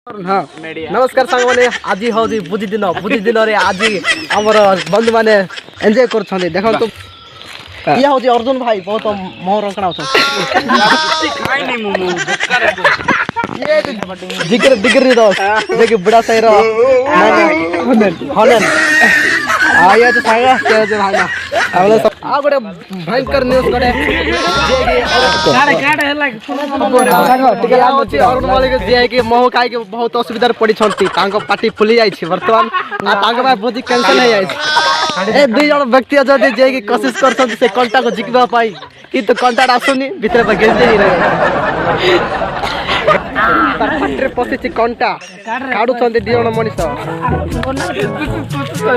हाँ नमस्कार सांग मैंने आज हूँ बुद्धि दिन आज आमर बंधु मैंने एंजॉय कर देख तो ये हूँ अर्जुन भाई बहुत मोह रंकना डिग्री दोस्त देखिए बुढ़ा सही हलन ये तो भाई गोटे भयंकर न्यूज अरुण मल्लिक जी मोह खाई बहुत असुविधा पड़ी पार्टी फुली जाइए बर्तमान बहुत कैंसल हो जाए दुई जन व्यक्ति अच्छा जे कोशिश कर कंटा को जिकवा कि कंटा आसुनी भितर गेंजे पार्टी पशि कंटा काढ़ुं दी जन मनीष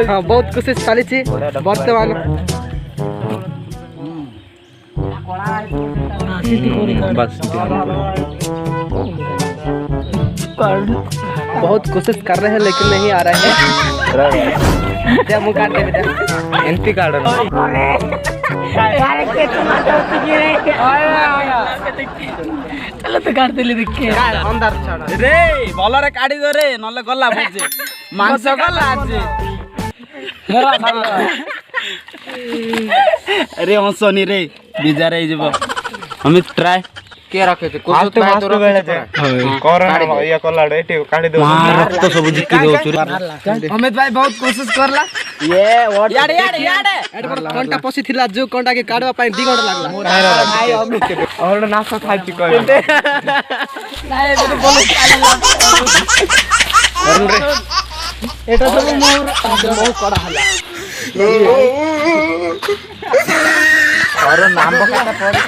हाँ बहुत खुशी चली बर्तमान बहुत कोशिश कर रहे हैं लेकिन नहीं आ रहे हैं मुँह काट दे एंटी कार्ड अंदर रे भलरे काढी दो रे नले गला बुझे मांस गला आज अरे हंसनी रे बिजार हे जब हम ट्राई के रखे थे कुछ मास्टर बेले कोरोना ये कोला एटी काढी दो रक्त सब जिक्की दो चुरी अमित भाई बहुत कोशिश करला ये याडे कंटा पसी थिला जो कंटा के काढवा पाई 2 घंटा लागला भाई अमित और नासा खाइची कह नाय तो बोल एटा सब मोर कड़ा हला और नाम बका पड़े